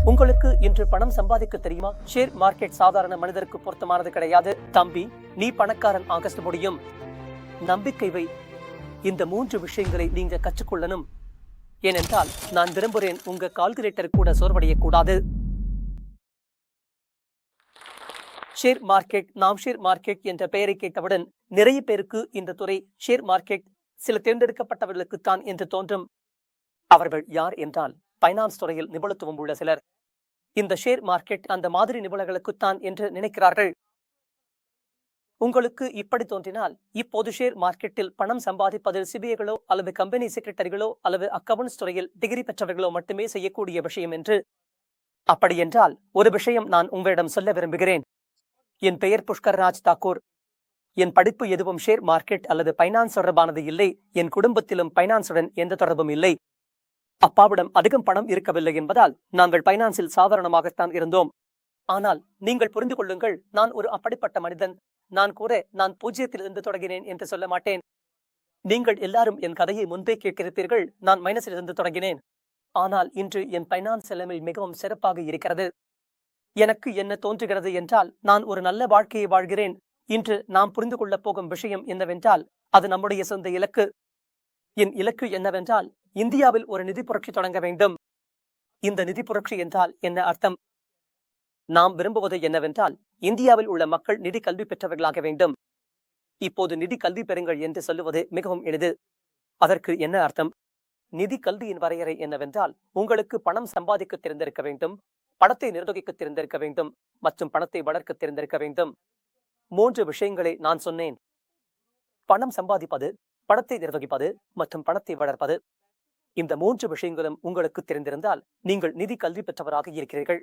உங்களுக்கு இன்று பணம் சம்பாதிக்க தெரியுமா? ஷேர் மார்க்கெட் சாதாரண மனிதருக்கு பொருத்தமானது கிடையாது. தம்பி, நீ பணக்காரன் ஆக முடியும். நம்பிக்கை வை. இந்த 3 விஷயங்களை நீங்க கற்றுக்கொள்ளணும். ஏனென்றால் நான் விரும்புகிறேன் உங்க கால்குலேட்டர் கூட சோர்வடையக்கூடாது. Share market. நாம் ஷேர் மார்க்கெட் என்ற பெயரை கேட்டவுடன் நிறைய பேருக்கு இந்த துறை ஷேர் மார்க்கெட் சில தேர்ந்தெடுக்கப்பட்டவர்களுக்குத்தான் என்று தோன்றும். அவர்கள் யார் என்றால் பைனான்ஸ் துறையில் நிபுணத்துவம் உள்ள சிலர். இந்த ஷேர் மார்க்கெட் அந்த மாதிரி நிபுணர்களுக்குத்தான் என்று நினைக்கிறார்கள். உங்களுக்கு இப்படி தோன்றினால் இப்போது ஷேர் மார்க்கெட்டில் பணம் சம்பாதிப்பதில் சிபிஐகளோ அல்லது கம்பெனி செக்ரட்டரிகளோ அல்லது அக்கவுண்ட்ஸ் துறையில் டிகிரி பெற்றவர்களோ மட்டுமே செய்யக்கூடிய விஷயம் என்று. அப்படி என்றால் ஒரு விஷயம் நான் உங்களிடம் சொல்ல விரும்புகிறேன். என் பெயர் புஷ்கர் ராஜ் தாக்கூர். என் படிப்பு எதுவும் ஷேர் மார்க்கெட் அல்லது பைனான்ஸ் தொடர்பானது இல்லை. என் குடும்பத்திலும் பைனான்ஸுடன் எந்த தொடர்பும் இல்லை. அப்பாவிடம் அதிகம் பணம் இருக்கவில்லை என்பதால் நாங்கள் பைனான்ஸில் சாதாரணமாகத்தான் இருந்தோம். ஆனால் நீங்கள் புரிந்து கொள்ளுங்கள், நான் ஒரு அப்படிப்பட்ட மனிதன். நான் 0 தொடங்கினேன் என்று சொல்ல மாட்டேன். நீங்கள் எல்லாரும் என் கதையை முன்பே கேட்கிறீர்கள். நான் மைனஸிலிருந்து தொடங்கினேன். ஆனால் இன்று என் பைனான்ஸ் நிலைமை மிகவும் சிறப்பாக இருக்கிறது. எனக்கு என்ன தோன்றுகிறது என்றால் நான் ஒரு நல்ல வாழ்க்கையை வாழ்கிறேன். இன்று நாம் புரிந்து கொள்ளப் போகும் விஷயம் என்னவென்றால் அது நம்முடைய சொந்த இலக்கு. என் இலக்கு என்னவென்றால் இந்தியாவில் ஒரு நிதி புரட்சி தொடங்க வேண்டும். இந்த நிதி புரட்சி என்றால் என்ன அர்த்தம்? நாம் விரும்புவது என்னவென்றால் இந்தியாவில் உள்ள மக்கள் நிதி கல்வி பெற்றவர்களாக வேண்டும். இப்போது நிதி கல்வி பெறுங்கள் என்று சொல்லுவது மிகவும் எளிது. அதற்கு என்ன அர்த்தம்? நிதி கல்வியின் வரையறை என்னவென்றால் உங்களுக்கு பணம் சம்பாதிக்க தெரிந்திருக்க வேண்டும், பணத்தை நிர்வகிக்க தெரிந்திருக்க வேண்டும் மற்றும் பணத்தை வளர்க்க தெரிந்திருக்க வேண்டும். 3 விஷயங்களை நான் சொன்னேன். பணம் சம்பாதிப்பது, பணத்தை நிர்வகிப்பது மற்றும் பணத்தை வளர்ப்பது. இந்த 3 விஷயங்களும் உங்களுக்கு தெரிந்திருந்தால் நீங்கள் நிதி கல்வி பெற்றவராக இருக்கிறீர்கள்.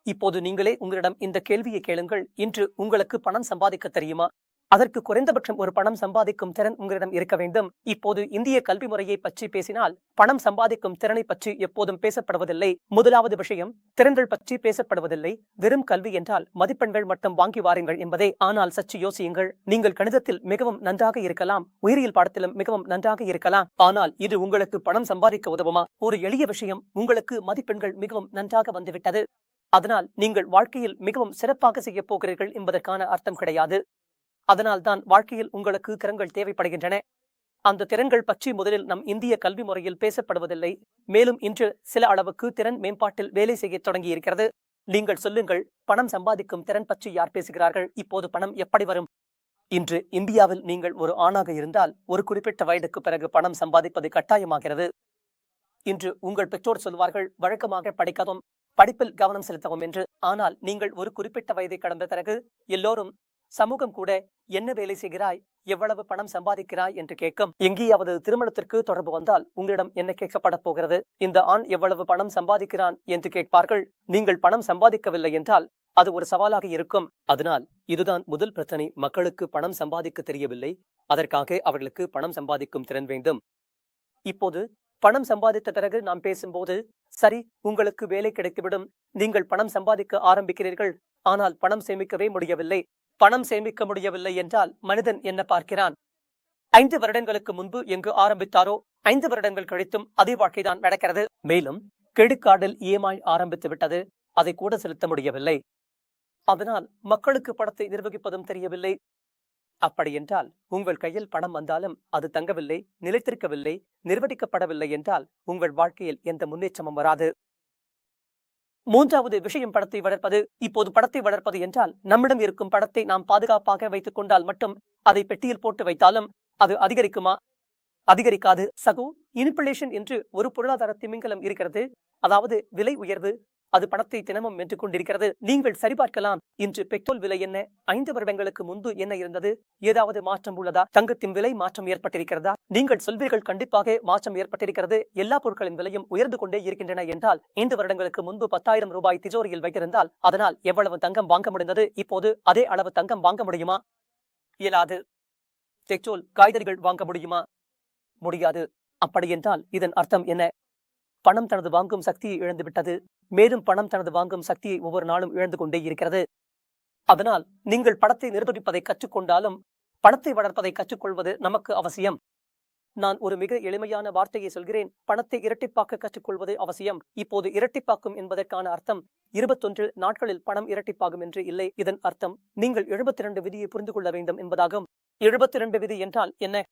இப்போது நீங்களே உங்களிடம் இந்த கேள்வியை கேளுங்கள். இன்று உங்களுக்கு பணம் சம்பாதிக்க தெரியுமா? அதற்கு குறைந்தபட்சம் ஒரு பணம் சம்பாதிக்கும் திறன் உங்களிடம் இருக்க வேண்டும். இப்போது இந்திய கல்வி முறையை பற்றி பேசினால் பணம் சம்பாதிக்கும் திறனை பற்றி எப்போதும் பேசப்படுவதில்லை. முதலாவது விஷயம், திறன்கள் பற்றி பேசப்படுவதில்லை. வெறும் கல்வி என்றால் மதிப்பெண்கள் மட்டும் வாங்கி வாருங்கள் என்பதே. ஆனால் சற்று யோசியுங்கள். நீங்கள் கணிதத்தில் மிகவும் நன்றாக இருக்கலாம், உயிரியல் பாடத்திலும் மிகவும் நன்றாக இருக்கலாம். ஆனால் இது உங்களுக்கு பணம் சம்பாதிக்க உதவுமா? ஒரு எளிய விஷயம், உங்களுக்கு மதிப்பெண்கள் மிகவும் நன்றாக வந்துவிட்டது, அதனால் நீங்கள் வாழ்க்கையில் மிகவும் சிறப்பாக செய்ய போகிறீர்கள் என்பதற்கான அர்த்தம் கிடையாது. அதனால் தான் வாழ்க்கையில் உங்களுக்கு திறன்கள் தேவைப்படுகின்றன. அந்த திறன்கள் பற்றி முதலில் நம் இந்திய கல்வி முறையில் பேசப்படுவதில்லை. மேலும் இன்று சில அளவுக்கு திறன் மேம்பாட்டில் வேலை செய்ய தொடங்கி இருக்கிறது. நீங்கள் சொல்லுங்கள், பணம் சம்பாதிக்கும் திறன் பற்றி யார் பேசுகிறார்கள்? இப்போது பணம் எப்படி வரும்? இன்று இந்தியாவில் நீங்கள் ஒரு ஆணாக இருந்தால் ஒரு குறிப்பிட்ட வயதுக்கு பிறகு பணம் சம்பாதிப்பது கட்டாயமாகிறது. இன்று உங்கள் பெற்றோர் சொல்வார்கள், வழக்கமாக படிக்கவும் படிப்பில் கவனம் செலுத்தவும் என்று. ஆனால் நீங்கள் ஒரு குறிப்பிட்ட வயதை கடந்த பிறகு எல்லோரும், சமூகம் கூட, என்ன வேலை செய்கிறாய், எவ்வளவு பணம் சம்பாதிக்கிறாய் என்று கேட்கும். எங்கேயாவது திருமணத்திற்கு தொடர்பு வந்தால் உங்களிடம் என்ன கேட்கப்பட போகிறது? இந்த ஆண் எவ்வளவு பணம் சம்பாதிக்கிறான் என்று கேட்பார்கள். நீங்கள் பணம் சம்பாதிக்கவில்லை என்றால் அது ஒரு சவாலாக இருக்கும். அதனால் இதுதான் முதல் பிரச்சனை. மக்களுக்கு பணம் சம்பாதிக்க தெரியவில்லை. அதற்காக அவர்களுக்கு பணம் சம்பாதிக்கும் திறன் வேண்டும். இப்போது பணம் சம்பாதித்த பிறகு நாம் பேசும்போது, சரி, உங்களுக்கு வேலை கிடைத்துவிடும், நீங்கள் பணம் சம்பாதிக்க ஆரம்பிக்கிறீர்கள். ஆனால் பணம் சேமிக்கவே முடியவில்லை. பணம் சேமிக்க முடியவில்லை என்றால் மனிதன் என்ன பார்க்கிறான்? 5 வருடங்களுக்கு முன்பு எங்கு ஆரம்பித்தாரோ 5 வருடங்கள் கழித்தும் அதே வாழ்க்கைதான் நடக்கிறது. மேலும் கிரெடிட் கார்டில் EMI ஆரம்பித்து விட்டது, அதை கூட செலுத்த முடியவில்லை. அதனால் மக்களுக்கு பணத்தை நிர்வகிப்பதும் தெரியவில்லை. அப்படி என்றால் உங்கள் கையில் பணம் வந்தாலும் அது தங்கவில்லை, நிலைத்திருக்கவில்லை, நிர்வகிக்கப்படவில்லை என்றால் உங்கள் வாழ்க்கையில் எந்த முன்னேற்றமும் வராது. 3வது விஷயம், பணத்தை வளர்ப்பது. இப்போது பணத்தை வளர்ப்பது என்றால் நம்மிடம் இருக்கும் பணத்தை நாம் பாதுகாப்பாக வைத்துக் கொண்டால் மட்டும், அதை பெட்டியில் போட்டு வைத்தாலும் அது அதிகரிக்குமா? அதிகரிக்காது. சகோ, இன்ஃப்ளேஷன் என்று ஒரு பொருளாதார திமிங்கலம் இருக்கிறது. அதாவது விலை உயர்வு. அது பணத்தை தினமும் வென்று கொண்டிருக்கிறது. நீங்கள் சரிபார்க்கலாம், இன்று பெட்ரோல் விலை என்ன, 5 வருடங்களுக்கு முன்பு என்ன இருந்தது? ஏதாவது மாற்றம் உள்ளதா? தங்கத்தின் விலை மாற்றம் ஏற்பட்டிருக்கிறதா? நீங்கள் சொல்வீர்கள், கண்டிப்பாக மாற்றம் ஏற்பட்டிருக்கிறது, எல்லா பொருட்களின் விலையும் உயர்ந்து கொண்டே இருக்கின்றன என்றால் 5 வருடங்களுக்கு முன்பு 10,000 ரூபாய் திஜோரியில் வைத்திருந்தால் அதனால் எவ்வளவு தங்கம் வாங்க முடிந்தது? இப்போது அதே அளவு தங்கம் வாங்க முடியுமா? இயலாது. பெட்ரோல், காய்கறிகள் வாங்க முடியுமா? முடியாது. அப்படி என்றால் இதன் அர்த்தம் என்ன? பணம் தனது வாங்கும் சக்தியை இழந்துவிட்டது. மேலும் பணம் தனது வாங்கும் சக்தியை ஒவ்வொரு நாளும் இழந்து கொண்டே இருக்கிறது. அதனால் நீங்கள் பணத்தை நிர்வகிப்பதை கற்றுக்கொண்டாலும் பணத்தை வளர்ப்பதை கற்றுக்கொள்வது நமக்கு அவசியம். நான் ஒரு மிக எளிமையான வார்த்தையை சொல்கிறேன். பணத்தை இரட்டிப்பாக்க கற்றுக்கொள்வது அவசியம். இப்போது இரட்டிப்பாக்கும் என்பதற்கான அர்த்தம் 21 நாட்களில் பணம் இரட்டிப்பாகும் என்று இல்லை. இதன் அர்த்தம் நீங்கள் 72 விதியை புரிந்து கொள்ள வேண்டும் என்பதாகும். 72 விதி என்றால் என்ன?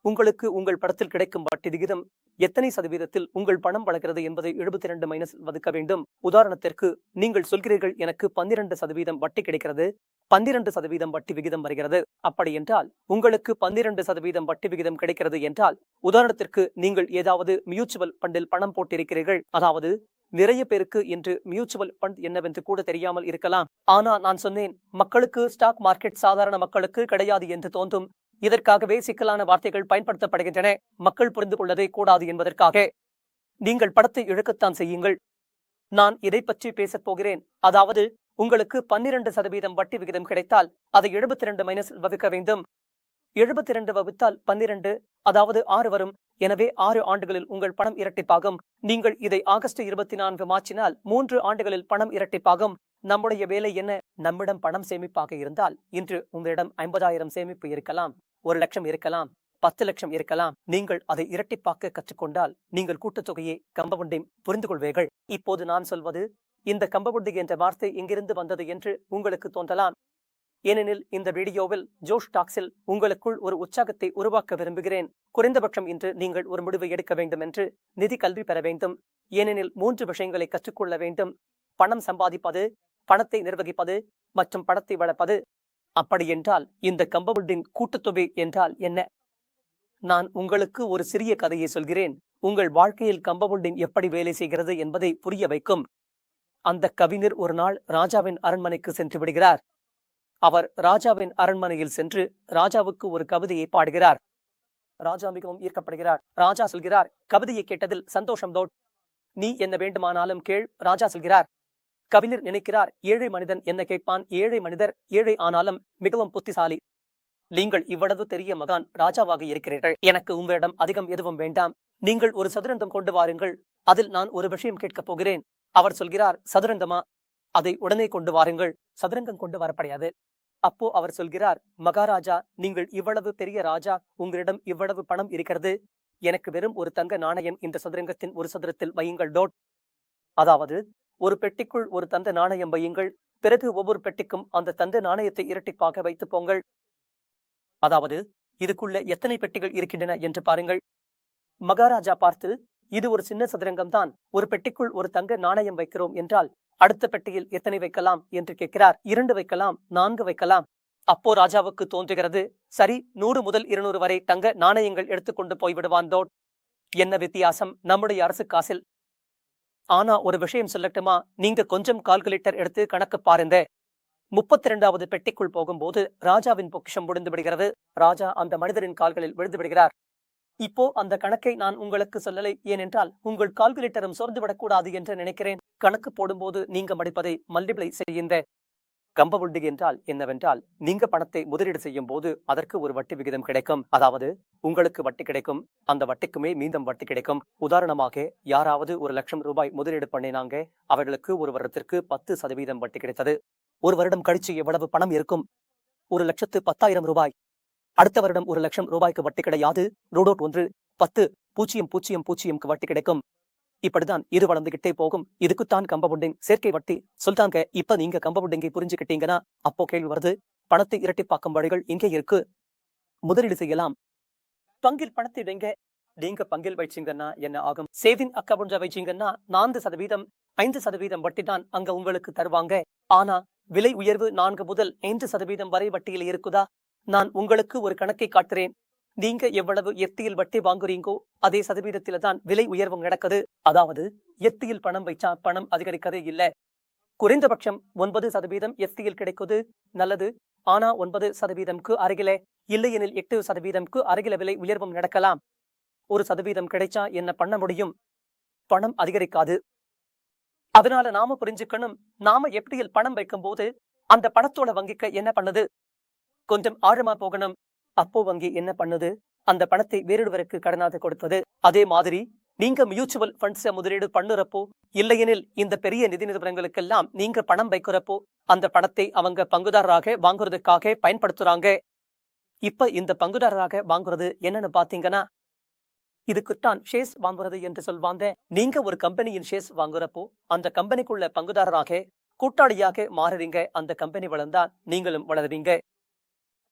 உங்களுக்கு உங்கள் படத்தில் கிடைக்கும் வட்டி விகிதம் எத்தனை சதவீதத்தில் உங்கள் பணம் வளர்கிறது என்பதை 72 மைனஸ் வகுக்க வேண்டும். உதாரணத்திற்கு நீங்கள் சொல்கிறீர்கள், எனக்கு 12% வட்டி கிடைக்கிறது, 12% வட்டி விகிதம் வருகிறது. அப்படி என்றால் உங்களுக்கு 12% வட்டி விகிதம் கிடைக்கிறது என்றால், உதாரணத்திற்கு நீங்கள் ஏதாவது மியூச்சுவல் ஃபண்டில் பணம் போட்டிருக்கிறீர்கள். அதாவது நிறைய பேருக்கு இன்று மியூச்சுவல் ஃபண்ட் என்னவென்று கூட தெரியாமல் இருக்கலாம். ஆனா நான் சொன்னேன், மக்களுக்கு ஸ்டாக் மார்க்கெட் சாதாரண மக்களுக்கு கிடையாது என்று தோன்றும். இதற்காகவே சிக்கலான வார்த்தைகள் பயன்படுத்தப்படுகின்றன. மக்கள் புரிந்து கொள்ளவே கூடாது என்பதற்காக. நீங்கள் படத்தை இழக்கத்தான் செய்யுங்கள். நான் இதை பற்றி பேசப் போகிறேன். அதாவது உங்களுக்கு 12% வட்டி விகிதம் கிடைத்தால் அதை 72 மைனஸ் வகுக்க வேண்டும். 72 வகுத்தால் 12, அதாவது 6 வரும். எனவே 6 ஆண்டுகளில் உங்கள் பணம் இரட்டிப்பாகும். நீங்கள் இதை ஆகஸ்ட் 24 மாற்றினால் 3 ஆண்டுகளில் பணம் இரட்டிப்பாகும். நம்முடைய வேலை என்ன? நம்மிடம் பணம் சேமிப்பாக இருந்தால் இன்று உங்களிடம் 50,000 சேமிப்பு இருக்கலாம், 1 லட்சம் இருக்கலாம், 10 லட்சம் இருக்கலாம். நீங்கள் அதை இரட்டிப்பாக்க கற்றுக்கொண்டால் நீங்கள் கூட்டுத்தொகையை கம்பவுண்டிங் புரிந்து கொள்வீர்கள். இப்போது நான் சொல்வது, இந்த கம்பவுண்டிங் என்ற வார்த்தை எங்கிருந்து வந்தது என்று உங்களுக்கு தோன்றலாம். ஏனெனில் இந்த வீடியோவில் ஜோஷ் டாக்ஸில் உங்களுக்குள் ஒரு உற்சாகத்தை உருவாக்க விரும்புகிறேன். குறைந்தபட்சம் இன்று நீங்கள் ஒரு முடிவை எடுக்க வேண்டும் என்று நிதி கல்வி பெற வேண்டும். ஏனெனில் 3 விஷயங்களை கற்றுக்கொள்ள வேண்டும்: பணம் சம்பாதிப்பது, பணத்தை நிர்வகிப்பது மற்றும் பணத்தை வளர்ப்பது. அப்படி என்றால் இந்த கம்பவுண்டிங் கூட்டுத்தொகை என்றால் என்ன? நான் உங்களுக்கு ஒரு சிறிய கதையை சொல்கிறேன். உங்கள் வாழ்க்கையில் கம்பவுண்டிங் எப்படி வேலை செய்கிறது என்பதை புரிய வைக்கும். அந்த கவிஞர் ஒரு நாள் ராஜாவின் அரண்மனைக்கு சென்று விடுகிறார். அவர் ராஜாவின் அரண்மனையில் சென்று ராஜாவுக்கு ஒரு கவிதையை பாடுகிறார். ராஜா மிகவும் ஈர்க்கப்படுகிறார். ராஜா சொல்கிறார், கவிதையை கேட்டதில் சந்தோஷம் தோட், நீ என்ன வேண்டுமானாலும் கேள். ராஜா சொல்கிறார். கவிஞர் நினைக்கிறார், ஏழை மனிதன் என்ன கேட்பான்? ஏழை மனிதர் ஏழை ஆனாலும் மிகவும் புத்திசாலி. நீங்கள் இவ்வளவு பெரிய மகான் ராஜாவாக இருக்கிறீர்கள். எனக்கு உங்களிடம் அதிகம் எதுவும் வேண்டாம். நீங்கள் ஒரு சதுரங்கம் கொண்டு வாருங்கள். அதில் நான் ஒரு விஷயம் கேட்கப் போகிறேன். அவர் சொல்கிறார், சதுரங்கமா? அதை உடனே கொண்டு வாருங்கள். சதுரங்கம் கொண்டு வரப்படையாது. அப்போ அவர் சொல்கிறார், மகாராஜா, நீங்கள் இவ்வளவு பெரிய ராஜா, உங்களிடம் இவ்வளவு பணம் இருக்கிறது. எனக்கு வெறும் ஒரு தங்க நாணயம் இந்த சதுரங்கத்தின் ஒரு சதுரத்தில் வையுங்கள் டோட். அதாவது ஒரு பெட்டிக்குள் ஒரு தங்க நாணயம் வையுங்கள். பிறகு ஒவ்வொரு பெட்டிக்கும் அந்த தங்க நாணயத்தை இரட்டிப்பாக வைத்து போங்கள். அதாவது இதுக்குள்ள எத்தனை பெட்டிகள் இருக்கின்றன என்று பாருங்கள். மகாராஜா பார்த்து, இது ஒரு சின்ன சதுரங்கம் தான், ஒரு பெட்டிக்குள் ஒரு தங்க நாணயம் வைக்கிறோம் என்றால் அடுத்த பெட்டியில் எத்தனை வைக்கலாம் என்று கேட்கிறார். 2 வைக்கலாம், 4 வைக்கலாம். அப்போ ராஜாவுக்கு தோன்றுகிறது, சரி, 100 முதல் 200 வரை தங்க நாணயங்கள் எடுத்துக்கொண்டு போய்விடுவான் தோட். என்ன வித்தியாசம் நம்முடைய அரசு காசில். ஆனா ஒரு விஷயம் சொல்லட்டுமா? நீங்க கொஞ்சம் கால்குலேட்டர் எடுத்து கணக்கு பாருங்க. 32வது பெட்டிக்குள் போகும்போது ராஜாவின் பொக்கிஷம் முடிந்து விடுகிறது. ராஜா அந்த மனிதரின் கால்களில் விழுந்து விடுகிறார். இப்போ அந்த கணக்கை நான் உங்களுக்கு சொல்லலை, ஏனென்றால் உங்கள் கால்குலேட்டரும் சோர்ந்துவிடக்கூடாது என்று நினைக்கிறேன். கணக்கு போடும்போது நீங்க மடிப்பதை மல்டிப்ளை செய்யுங்க. கம்பவுண்டிங் என்றால் என்னவென்றால், நீங்க பணத்தை முதலீடு செய்யும் போது அதற்கு ஒரு வட்டி விகிதம் கிடைக்கும். அதாவது உங்களுக்கு வட்டி கிடைக்கும், அந்த வட்டிக்குமே மீண்டும் வட்டி கிடைக்கும். உதாரணமாக யாராவது 1 லட்சம் ரூபாய் முதலீடு பண்ணினாங்க, அவர்களுக்கு ஒரு வருடத்திற்கு 10% வட்டி கிடைத்தது. ஒரு வருடம் கழிச்சு எவ்வளவு பணம் இருக்கும்? 1,10,000 ரூபாய். அடுத்த வருடம் 1 லட்சம் ரூபாய்க்கு வட்டி கிடையாது. ரூடோட் 1 10,000 வட்டி கிடைக்கும். இப்படிதான் இது வளர்ந்துகிட்டே போகும். இதுக்குத்தான் கம்பவுண்டிங், சேர்க்கை வட்டி சொல்றாங்க. இப்ப நீங்க கம்பவுண்டிங்கை புரிஞ்சுக்கிட்டீங்கன்னா அப்போ கேள்வி வருது, பணத்தை இரட்டிப்பாக்கும் வழிகள் இங்கே இருக்கு. முதலீடு செய்யலாம். பங்கில் பணத்தை வைங்க. நீங்க பங்கில் வச்சீங்கன்னா என்ன ஆகும்? சேவிங் அக்கவுண்ட்ல வச்சீங்கன்னா 4%, 5% வட்டி தான் அங்க உங்களுக்கு தருவாங்க. ஆனா விலை உயர்வு 4 முதல் 5% வரை வட்டியில் இருக்குதா? நான் உங்களுக்கு ஒரு கணக்கை காட்டுறேன். நீங்க எவ்வளவு எஃப்டியில் வட்டி வாங்குறீங்கோ அதே சதவீதத்தில தான் விலை உயர்வு நடக்குது. அதாவது எஃப்டியில் பணம் வைச்சா பணம் அதிகரிக்கதே இல்ல. குறைந்தபட்சம் 9% எஃப்டியில் கிடைக்குது, நல்லது. ஆனா 9%க்கு அருகில, இல்லையெனில் 8%க்கு அருகில விலை உயர்வும் நடக்கலாம். 1% கிடைச்சா என்ன பண்ண முடியும்? பணம் அதிகரிக்காது. அதனால நாம புரிஞ்சுக்கணும், நாம எஃப்டியில் பணம் வைக்கும் போது அந்த பணத்தோட வங்கிக்க என்ன பண்ணுது? கொஞ்சம் ஆழமா போகணும். அப்போ வங்கி என்ன பண்ணுது? அந்த பணத்தை வேறொருவருக்கு கடனாக கொடுத்தது. அதே மாதிரி நீங்க மியூச்சுவல் ஃபண்ட்ஸை முதலீடு பண்ணுறப்போ, இல்லையெனில் இந்த பெரிய நிதி நிறுவனங்களுக்கெல்லாம் நீங்க பணம் வைக்கிறப்போ அந்த பணத்தை அவங்க பங்குதாரராக வாங்குறதுக்காக பயன்படுத்துறாங்க. இப்ப இந்த பங்குதாரராக வாங்குறது என்னன்னு பாத்தீங்கன்னா, இதுக்குத்தான் ஷேர்ஸ் வாங்குறது என்று சொல்வாங்க. நீங்க ஒரு கம்பெனியின் ஷேர்ஸ் வாங்குறப்போ அந்த கம்பெனிக்குள்ள பங்குதாரராக கூட்டாளியாக மாறுறீங்க. அந்த கம்பெனி வளர்ந்தா நீங்களும் வளருவீங்க.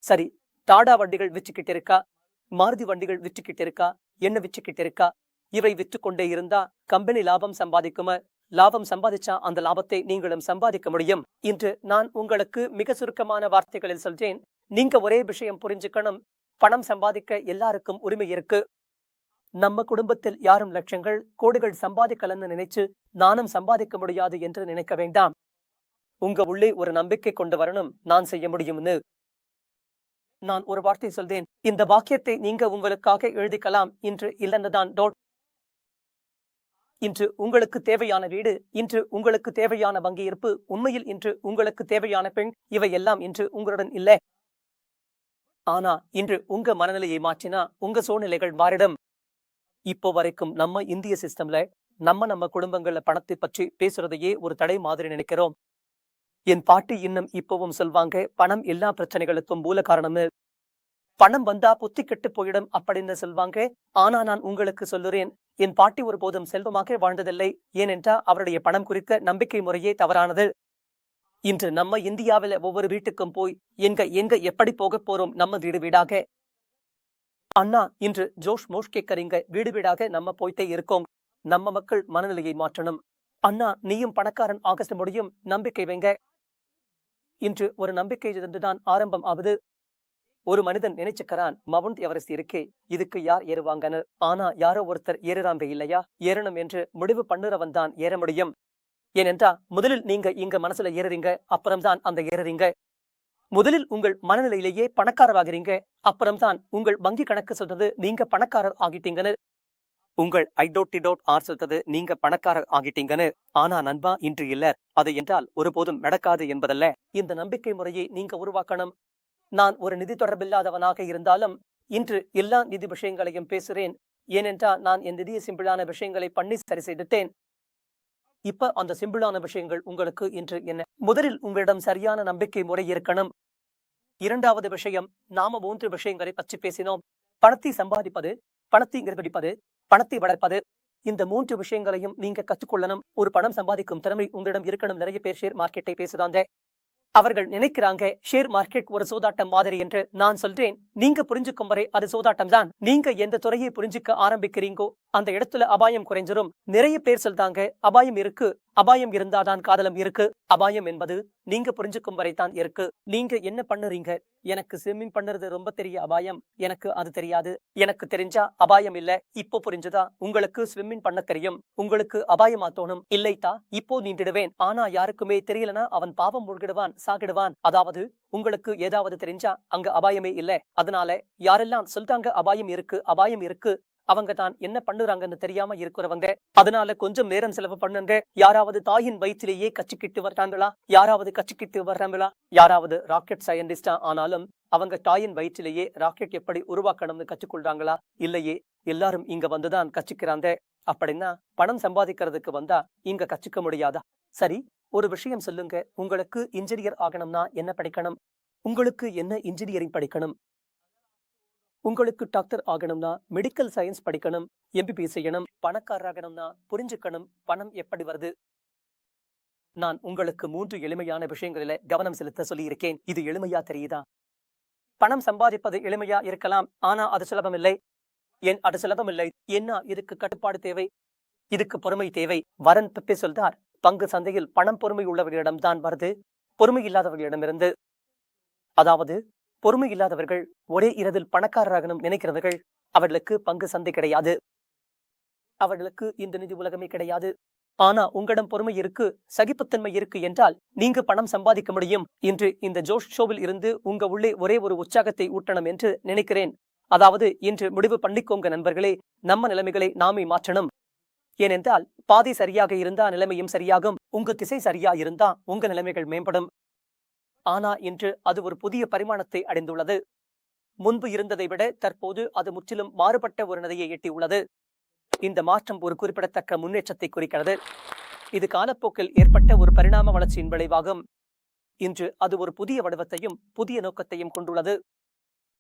சரி, டாடா வண்டிகள் விற்றுக்கிட்டு இருக்கா, மாருதி வண்டிகள் விற்றுக்கிட்டு இருக்கா, என்ன விற்றுக்கிட்டு இருக்கா? இவை விற்று கொண்டே இருந்தா கம்பெனி லாபம் சம்பாதிக்கும. லாபம் சம்பாதிச்சா அந்த லாபத்தை நீங்களும் சம்பாதிக்க முடியும். இன்று நான் உங்களுக்கு மிக சுருக்கமான வார்த்தைகளில் சொல்றேன். நீங்க ஒரே விஷயம் புரிஞ்சுக்கணும். பணம் சம்பாதிக்க எல்லாருக்கும் உரிமை இருக்கு. நம்ம குடும்பத்தில் யாரும் லட்சங்கள் கோடிகள் சம்பாதிக்கலன்னு நினைச்சு நானும் சம்பாதிக்க முடியாது என்று நினைக்க வேண்டாம். உங்க உள்ளே ஒரு நம்பிக்கை கொண்டு வரணும், நான் செய்ய முடியும்னு. நான் ஒரு வார்த்தை சொல்றேன், இந்த வாக்கியத்தை நீங்க உங்களுக்காக எழுதிக்கலாம். இன்று இல்லைன்னுதான் டோட். இன்று உங்களுக்கு தேவையான வீடு, இன்று உங்களுக்கு தேவையான வங்கி இருப்பு, உண்மையில் இன்று உங்களுக்கு தேவையான பெண், இவையெல்லாம் இன்று உங்களுடன் இல்லை. ஆனா இன்று உங்க மனநிலையை மாற்றினா உங்க சூழ்நிலைகள் மாறிடும். இப்போ வரைக்கும் நம்ம இந்திய சிஸ்டம்ல நம்ம குடும்பங்கள்ல பணத்தை பற்றி பேசுறதையே ஒரு தடை மாதிரி நினைக்கிறோம். என் பாட்டி இன்னும் இப்பவும் சொல்வாங்க, பணம் எல்லா பிரச்சனைகளுக்கும் மூல காரணம்னு. பணம் வந்தா புத்தி கெட்டு போயிடும் அப்படின்னு சொல்வாங்க. ஆனா நான் உங்களுக்கு சொல்லுறேன், என் பாட்டி ஒருபோதும் செல்வமாக வாழ்ந்ததில்லை. ஏனென்றா அவருடைய பணம் குறித்த நம்பிக்கை முறையே தவறானது. இன்று நம்ம இந்தியாவில ஒவ்வொரு வீட்டுக்கும் போய் எங்க எப்படி போக போறோம், நம்ம வீடு வீடாக. அண்ணா இன்று ஜோஷ் மோஷ் கேட்கறீங்க, வீடு வீடாக நம்ம போயிட்டே இருக்கோம். நம்ம மக்கள் மனநிலையை மாற்றணும். அண்ணா நீயும் பணக்காரன் ஆக முடியும், நம்பிக்கை வைங்க. இன்று ஒரு நம்பிக்கை இருந்துதான் ஆரம்பம் ஆகுது. ஒரு மனிதன் நினைச்சுக்கிறான், மவுண்ட் எவரெஸ்ட் இருக்கே, இதுக்கு யார் ஏறுவாங்கன்னு. ஆனா யாரோ ஒருத்தர் ஏறுறாங்க இல்லையா? ஏறணும் என்று முடிவு பண்ணுறவன் தான் ஏற முடியும். ஏனென்றா முதலில் நீங்க இங்க மனசுல ஏறுறீங்க, அப்புறம்தான் அந்த ஏறுறீங்க. முதலில் உங்கள் மனநிலையிலேயே பணக்காரராகிறீங்க, அப்புறம்தான் உங்கள் வங்கி கணக்கு சொல்றது நீங்க பணக்காரர் ஆகிட்டீங்கன்னு. உங்கள் ஐடோட் சொல்றது நீங்க பணக்காரர் ஆகிட்டீங்கன்னு. ஆனா நண்பா, இன்று இல்ல. அது என்றால் ஒருபோதும் நடக்காது என்பதல்ல. இந்த நம்பிக்கை முறையை நீங்க உருவாக்கணும். நான் ஒரு நிதி தொடர்பில்லாதவனாக இருந்தாலும் இன்று எல்லா நிதி விஷயங்களையும் பேசுறேன். ஏனென்றால் நான் என் நிதிய சிம்பிளான விஷயங்களை பண்ணி சரி செய்துட்டேன். இப்ப அந்த சிம்பிளான விஷயங்கள் உங்களுக்கு இன்று என்ன? முதலில் உங்களிடம் சரியான நம்பிக்கை முறை இருக்கணும். இரண்டாவது விஷயம், நாம 3 விஷயங்களை பற்றி பேசினோம். பணத்தை சம்பாதிப்பது, பணத்தை நிர்வகிப்பது, பணத்தை வளர்ப்பது. இந்த 3 விஷயங்களையும் நீங்க கற்றுக்கொள்ளணும். ஒரு பணம் சம்பாதிக்கும் திறமை உங்களிடம் இருக்கணும். நிறைய பேர் ஷேர் மார்க்கெட்டை பேசுதாங்க. அவர்கள் நினைக்கிறாங்க ஷேர் மார்க்கெட் ஒரு சூதாட்டம் மாதிரி என்று. நான் சொல்றேன், நீங்க புரிஞ்சுக்கும் வரை அது சூதாட்டம் தான். நீங்க எந்த துறையை புரிஞ்சுக்க ஆரம்பிக்கிறீங்கோ அந்த இடத்துல அபாயம் குறைஞ்சிரும். நிறைய பேர் சொல்றாங்க அபாயம் இருக்கு, அபாயம் இருந்தாதான் காதலம் இருக்கு. அபாயம் என்பது நீங்க புரிஞ்சுக்கும் வரை தான் இருக்கு. நீங்க என்ன பண்ணுறீங்க? எனக்கு ஸ்விம்மிங் பண்ணுறது ரொம்ப தெரிய அபாயம், எனக்கு அது தெரியாது. எனக்கு தெரிஞ்சா அபாயம் இல்ல. இப்போ புரிஞ்சுதா? உங்களுக்கு ஸ்விம்மிங் பண்ண தெரியும், உங்களுக்கு அபாயமா தோணும். இல்லைத்தா, இப்போ நீண்டிடுவேன். ஆனா யாருக்குமே தெரியலனா அவன் பாவம் மூழ்கிடுவான், சாகிடுவான். அதாவது உங்களுக்கு ஏதாவது தெரிஞ்சா அங்க அபாயமே இல்ல. அதனால யாரெல்லாம் சொல்றாங்க அபாயம் இருக்கு, அபாயம் இருக்கு, அவங்க தான் என்ன பண்ணுறாங்கன்னு தெரியாம இருக்கிறவங்க. அதனால கொஞ்சம் நேரம் செலவு பண்ணுங்க. யாராவது தாயின் வயிற்றிலேயே கச்சிக்கிட்டு வர்றாங்களா? யாராவது கச்சிக்கிட்டு வர்றாங்களா? யாராவது ராக்கெட் சயின்டிஸ்டா ஆனாலும் அவங்க தாயின் வயிற்றிலேயே ராக்கெட் எப்படி உருவாக்கணும்னு கற்றுக்கொள்றாங்களா? இல்லையே. எல்லாரும் இங்க வந்துதான் கச்சிக்கிறாங்க. அப்படின்னா பணம் சம்பாதிக்கிறதுக்கு வந்தா இங்க கச்சிக்க முடியாதா? சரி, ஒரு விஷயம் சொல்லுங்க. உங்களுக்கு இன்ஜினியர் ஆகணும்னா என்ன படிக்கணும்? உங்களுக்கு என்ன இன்ஜினியரிங் படிக்கணும்? உங்களுக்கு டாக்டர் ஆகணும்னா மெடிக்கல் சயின்ஸ் படிக்கணும், எம்பிபிஎஸ் செய்யணும். பணக்காரராகணும்னா புரிஞ்சுக்கணும் பணம் எப்படி வருது. நான் உங்களுக்கு 3 எளிமையான விஷயங்களில கவனம் செலுத்த சொல்லி இருக்கேன். இது எளிமையா தெரியுதா? பணம் சம்பாதிப்பது எளிமையா இருக்கலாம், ஆனா அது சுலபமில்லை. ஏன் அது சுலபமில்லை? என்ன இதுக்கு கட்டுப்பாடு தேவை, இதுக்கு பொறுமை தேவை. வரன் பெப்பே சொல்றார், பங்கு சந்தையில் பணம் பொறுமை உள்ளவர்களிடம்தான் வருது, பொறுமை இல்லாதவர்களிடமிருந்து. அதாவது பொறுமை இல்லாதவர்கள் ஒரே இரவில் பணக்காரராகணும் நினைக்கிறவர்கள், அவர்களுக்கு பங்கு சந்தை கிடையாது, அவர்களுக்கு இந்த நிதி உலகமே கிடையாது. ஆனா உங்களிடம் பொறுமை இருக்கு, சகிப்புத்தன்மை இருக்கு என்றால் நீங்க பணம் சம்பாதிக்க முடியும். இன்று இந்த ஜோஷ் ஷோவில் இருந்து உங்க உள்ளே ஒரே ஒரு உற்சாகத்தை ஊட்டணும் என்று நினைக்கிறேன். அதாவது இன்று முடிவு பண்ணிக்கோங்க நண்பர்களே, நம்ம நிலைமைகளை நாமே மாற்றணும். ஏனென்றால் பாதை சரியாக இருந்தா நிலைமையும் சரியாகும். உங்க திசை சரியா இருந்தா உங்க நிலைமைகள் மேம்படும். ஆனா இன்று அது ஒரு புதிய பரிமாணத்தை அடைந்துள்ளது. முன்பு இருந்ததை விட தற்போது அது முற்றிலும் மாறுபட்ட ஒரு நிலையை எட்டியுள்ளது. இந்த மாற்றம் ஒரு குறிப்பிடத்தக்க முன்னேற்றத்தை குறிக்கிறது. இது காலப்போக்கில் ஏற்பட்ட ஒரு பரிணாம வளர்ச்சியின் விளைவாகும். இன்று அது ஒரு புதிய வடிவத்தையும் புதிய நோக்கத்தையும் கொண்டுள்ளது.